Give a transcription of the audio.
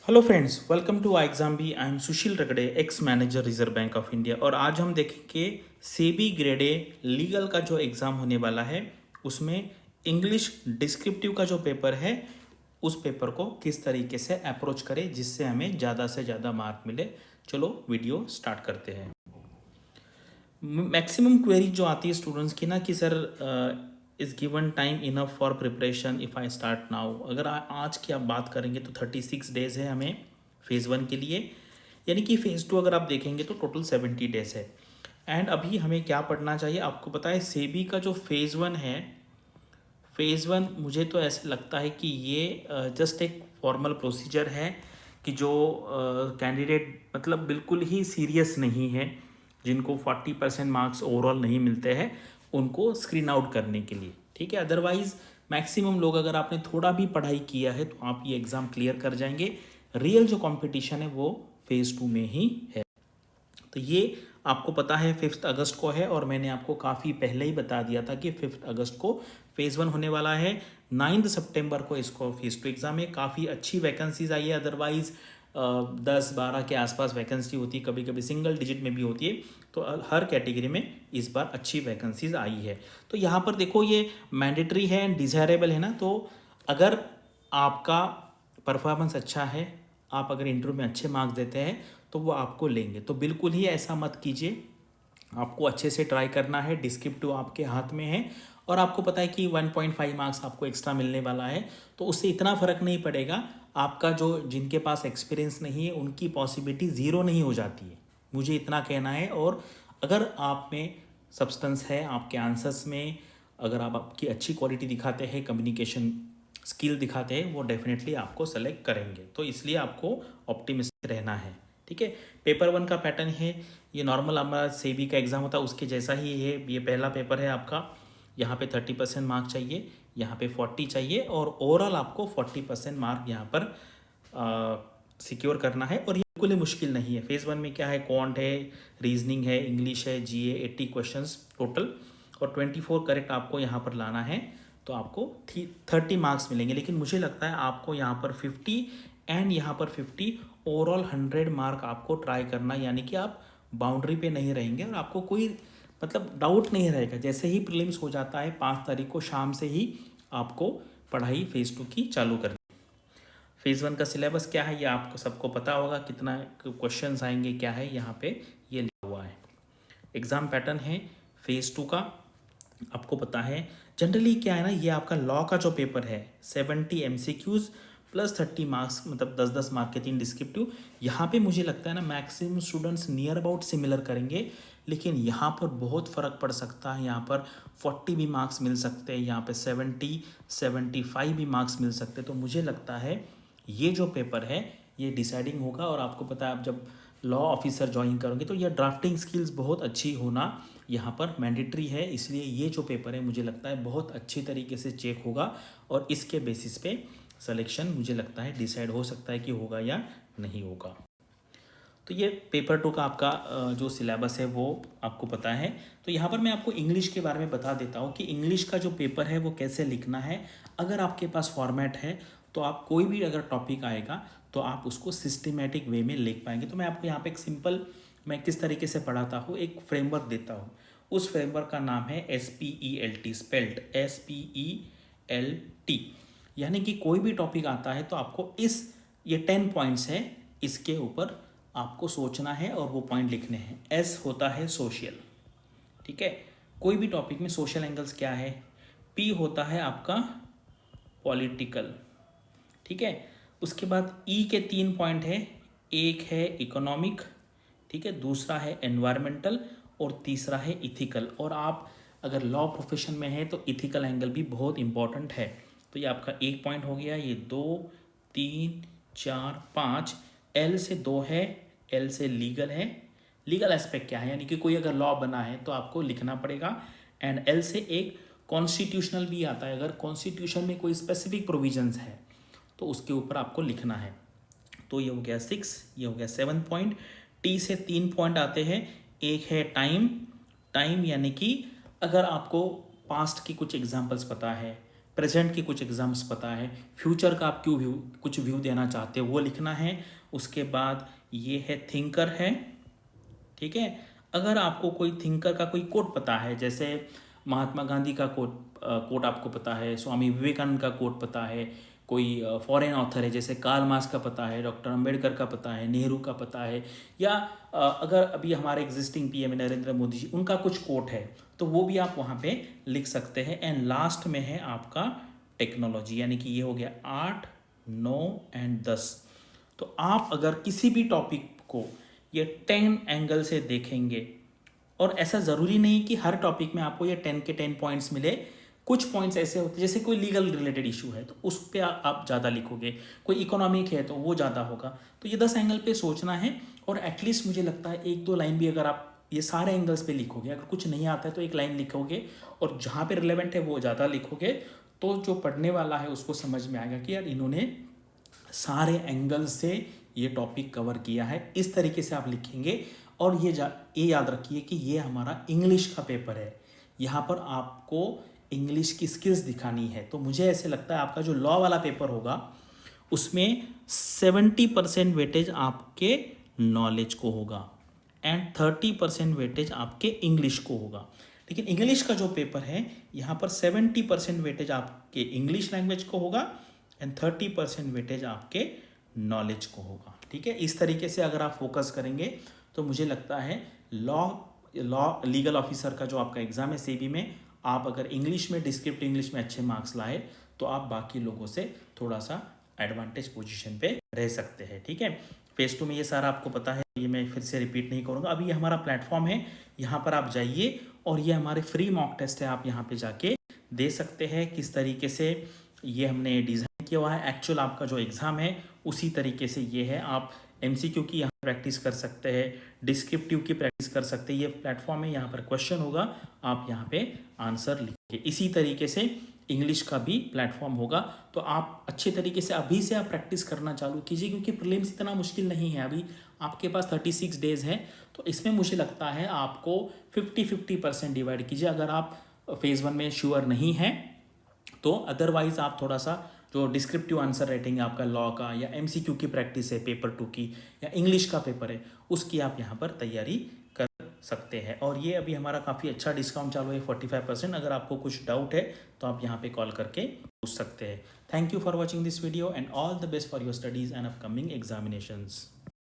Hello friends, welcome to I exam B. I am Sushil Ragade, ex manager Reserve Bank of India. और आज हम देखेंगे SEBI grade a legal का जो एग्ज़ाम होने वाला है उसमें इंग्लिश डिस्क्रिप्टिव का जो पेपर है उस पेपर को किस तरीके से अप्रोच करें जिससे हमें ज़्यादा से ज़्यादा मार्क मिले। चलो वीडियो स्टार्ट करते हैं। मैक्सिमम क्वेरी जो आती है स्टूडेंट्स की ना कि sir is given time enough for preparation if I start now. अगर आज की आप बात करेंगे तो 36 डेज़ है हमें फ़ेज़ 1 के लिए, यानी कि फ़ेज़ 2 अगर आप देखेंगे तो टोटल 70 डेज़ है। एंड अभी हमें क्या पढ़ना चाहिए, आपको पता है सेबी का जो फ़ेज़ 1 है, फ़ेज़ 1 मुझे तो ऐसे लगता है कि ये जस्ट एक फॉर्मल प्रोसीजर है कि जो कैंडिडेट मतलब बिल्कुल ही सीरियस नहीं है, जिनको 40% मार्क्स ओवरऑल नहीं मिलते हैं, उनको स्क्रीन आउट करने के लिए, ठीक है। अदरवाइज़ मैक्सिमम लोग, अगर आपने थोड़ा भी पढ़ाई किया है तो आप ये एग्ज़ाम क्लियर कर जाएंगे। रियल जो कंपटीशन है वो फ़ेज़ 2 में ही है। तो ये आपको पता है 5 अगस्त को है, और मैंने आपको काफ़ी पहले ही बता दिया था कि 5 अगस्त को फ़ेज़ 1 होने वाला है। 9 सितंबर को इसको फ़ेज़ 2 एग्ज़ाम है। काफ़ी अच्छी वैकेंसीज आई है, अदरवाइज़ 10-12 के आसपास वैकेंसी होती है, कभी कभी सिंगल डिजिट में भी होती है। तो हर कैटेगरी में इस बार अच्छी वैकेंसीज आई है। तो यहाँ पर देखो, ये मैंडेटरी है एंड डिज़ायरेबल है ना। तो अगर आपका परफॉर्मेंस अच्छा है, आप अगर इंटरव्यू में अच्छे मार्क्स देते हैं तो वो आपको लेंगे। तो बिल्कुल ही ऐसा मत कीजिए, आपको अच्छे से ट्राई करना है। डिस्क्रिप्टिव आपके हाथ में है और आपको पता है कि 1.5 मार्क्स आपको एक्स्ट्रा मिलने वाला है, तो उससे इतना फ़र्क नहीं पड़ेगा। आपका जो जिनके पास एक्सपीरियंस नहीं है उनकी पॉसिबिलिटी ज़ीरो नहीं हो जाती है, मुझे इतना कहना है। और अगर आप में सब्सटेंस है, आपके आंसर्स में अगर आप आपकी अच्छी क्वालिटी दिखाते हैं, कम्युनिकेशन स्किल दिखाते हैं, वो डेफिनेटली आपको सेलेक्ट करेंगे। तो इसलिए आपको ऑप्टिमिस्टिक रहना है, ठीक है। पेपर 1 का पैटर्न है, ये नॉर्मल हमारा सेबी का एग्ज़ाम होता है उसके जैसा ही है। ये पहला पेपर है आपका। यहाँ पे 30% मार्क चाहिए, यहाँ पे 40 चाहिए, और ओवरऑल आपको 40% मार्क यहाँ पर सिक्योर करना है। और ये बिल्कुल ही मुश्किल नहीं है। फ़ेज़ 1 में क्या है, क्वांट है, रीजनिंग है, इंग्लिश है, जीए 80 क्वेश्चंस टोटल, और 24 करेक्ट आपको यहाँ पर लाना है। तो आपको 30 मार्क्स मिलेंगे। लेकिन मुझे लगता है आपको यहाँ पर 50 एंड यहाँ पर 50, ओवरऑल 100 मार्क आपको ट्राई करना, यानी कि आप बाउंड्री पे नहीं रहेंगे और आपको कोई मतलब डाउट नहीं रहेगा। जैसे ही प्रीलिम्स हो जाता है 5 तारीख को शाम से ही आपको पढ़ाई फ़ेज़ 2 की चालू करनी। फ़ेज़ 1 का सिलेबस क्या है ये आपको सबको पता होगा, कितना क्वेश्चंस आएंगे क्या है, यहाँ पे ये लिखा हुआ है। एग्ज़ाम पैटर्न है फ़ेज़ 2 का, आपको पता है। जनरली क्या है ना, ये आपका लॉ का जो पेपर है 70 MCQs प्लस 30 मार्क्स, मतलब 10-10 मार्क के 3 डिस्क्रिप्टिव। यहाँ पे मुझे लगता है ना maximum students near about similar करेंगे, लेकिन यहाँ पर बहुत फ़र्क पड़ सकता है। यहाँ पर 40 भी मार्क्स मिल सकते हैं, यहाँ पे 70-75 भी मार्क्स मिल सकते हैं। तो मुझे लगता है ये जो पेपर है ये डिसाइडिंग होगा। और आपको पता है आप जब लॉ ऑफिसर ज्वाइन करोगे तो यह ड्राफ्टिंग स्किल्स बहुत अच्छी होना यहाँ पर मैंडेटरी है। इसलिए ये जो पेपर है मुझे लगता है बहुत अच्छी तरीके से चेक होगा, और इसके बेसिस पे सिलेक्शन मुझे लगता है डिसाइड हो सकता है कि होगा या नहीं होगा। तो ये पेपर 2 का आपका जो सिलेबस है वो आपको पता है। तो यहाँ पर मैं आपको इंग्लिश के बारे में बता देता हूँ कि इंग्लिश का जो पेपर है वो कैसे लिखना है। अगर आपके पास फॉर्मेट है तो आप कोई भी अगर टॉपिक आएगा तो आप उसको सिस्टमेटिक वे में लिख पाएंगे। तो मैं आपको यहाँ पे एक सिंपल, मैं किस तरीके से पढ़ाता हूँ, एक फ्रेमवर्क देता हूँ। उस फ्रेमवर्क का नाम है SPELT, स्पेल्ट SPELT। यानी कि कोई भी टॉपिक आता है तो आपको ये 10 पॉइंट्स है, इसके ऊपर आपको सोचना है और वो पॉइंट लिखने हैं। S होता है सोशल, ठीक है। कोई भी टॉपिक में सोशल एंगल्स क्या है। P होता है आपका पॉलिटिकल, ठीक है। उसके बाद E के 3 पॉइंट है, एक है इकोनॉमिक, ठीक है, दूसरा है एनवायरमेंटल, और तीसरा है इथिकल। और आप अगर लॉ प्रोफेशन में है तो इथिकल एंगल भी बहुत इंपॉर्टेंट है। तो ये आपका एक पॉइंट हो गया। ये 2, 3, 4, 5, L से 2 है, L से लीगल है। लीगल एस्पेक्ट क्या है, यानी कि कोई अगर लॉ बना है तो आपको लिखना पड़ेगा। एंड L से एक कॉन्स्टिट्यूशनल भी आता है, अगर कॉन्स्टिट्यूशन में कोई स्पेसिफिक प्रोविजंस है तो उसके ऊपर आपको लिखना है। तो ये हो गया 6, ये हो गया 7 पॉइंट। T से 3 पॉइंट आते हैं। एक है टाइम, टाइम यानी कि अगर आपको पास्ट की कुछ एग्जांपल्स पता है, प्रेजेंट की कुछ एग्जाम्स पता है, फ्यूचर का आप क्यों कुछ व्यू देना चाहते हो वो लिखना है। उसके बाद ये है थिंकर है, ठीक है। अगर आपको कोई थिंकर का कोई कोट पता है, जैसे महात्मा गांधी का कोट आपको पता है, स्वामी विवेकानंद का कोट पता है, कोई फॉरेन ऑथर है जैसे कार्ल मार्क्स का पता है, डॉक्टर अंबेडकर का पता है, नेहरू का पता है, या अगर अभी हमारे एग्जिस्टिंग पीएम नरेंद्र मोदी जी उनका कुछ कोट है तो वो भी आप वहाँ पे लिख सकते हैं। एंड लास्ट में है आपका टेक्नोलॉजी, यानी कि ये हो गया 8, 9 एंड 10। तो आप अगर किसी भी टॉपिक को ये 10 एंगल से देखेंगे, और ऐसा ज़रूरी नहीं कि हर टॉपिक में आपको ये 10 के 10 पॉइंट्स मिले, कुछ पॉइंट्स ऐसे होते हैं जैसे कोई लीगल रिलेटेड इशू है तो उस पर आप ज़्यादा लिखोगे, कोई इकोनॉमिक है तो वो ज़्यादा होगा। तो ये 10 एंगल पे सोचना है, और एटलीस्ट मुझे लगता है 1-2 लाइन भी अगर आप ये सारे एंगल्स पे लिखोगे, अगर कुछ नहीं आता है तो 1 लाइन लिखोगे, और जहाँ पे रिलेवेंट है वो ज़्यादा लिखोगे, तो जो पढ़ने वाला है उसको समझ में आएगा कि यार इन्होंने सारे एंगल से ये टॉपिक कवर किया है। इस तरीके से आप लिखेंगे। और ये याद रखिए कि ये हमारा इंग्लिश का पेपर है, यहाँ पर आपको इंग्लिश की स्किल्स दिखानी है। तो मुझे ऐसे लगता है आपका जो लॉ वाला पेपर होगा उसमें 70% वेटेज आपके नॉलेज को होगा एंड 30% वेटेज आपके इंग्लिश को होगा। लेकिन इंग्लिश का जो पेपर है यहाँ पर 70% वेटेज आपके इंग्लिश लैंग्वेज को होगा एंड 30% वेटेज आपके नॉलेज को होगा, ठीक है। इस तरीके से अगर आप फोकस करेंगे तो मुझे लगता है लॉ लीगल ऑफिसर का जो आपका एग्ज़ाम है सेबी में, आप अगर इंग्लिश में डिस्क्रिप्टिव इंग्लिश में अच्छे मार्क्स लाए तो आप बाकी लोगों से थोड़ा सा एडवांटेज पोजीशन पे रह सकते हैं, ठीक है। फेज 2 में ये सारा आपको पता है, ये मैं फिर से रिपीट नहीं करूँगा। अभी ये हमारा प्लेटफॉर्म है, यहाँ पर आप जाइए और ये हमारे फ्री मॉक टेस्ट है, आप यहाँ पे जाके दे सकते हैं किस तरीके से ये हमने डिज़ाइन किया हुआ है। एक्चुअल आपका जो एग्ज़ाम है उसी तरीके से ये है। आप MCQ की यहाँ प्रैक्टिस कर सकते हैं, डिस्क्रिप्टिव की प्रैक्टिस कर सकते हैं। ये प्लेटफॉर्म है, यहाँ पर क्वेश्चन होगा, आप यहाँ पे आंसर लिखिए। इसी तरीके से इंग्लिश का भी प्लेटफॉर्म होगा। तो आप अच्छे तरीके से अभी से आप प्रैक्टिस करना चालू कीजिए, क्योंकि प्रीलिम्स इतना मुश्किल नहीं है। अभी आपके पास 36 डेज है, तो इसमें मुझे लगता है आपको 50-50% डिवाइड कीजिए। अगर आप फेज़ 1 में श्योर नहीं हैं तो अदरवाइज आप थोड़ा सा जो डिस्क्रिप्टिव आंसर राइटिंग है आपका लॉ का, या MCQ की प्रैक्टिस है पेपर 2 की, या इंग्लिश का पेपर है, उसकी आप यहाँ पर तैयारी कर सकते हैं। और ये अभी हमारा काफ़ी अच्छा डिस्काउंट चालू है 45%। अगर आपको कुछ डाउट है तो आप यहाँ पे कॉल करके पूछ सकते हैं। Thank you for watching this video and all the best for your studies and upcoming examinations.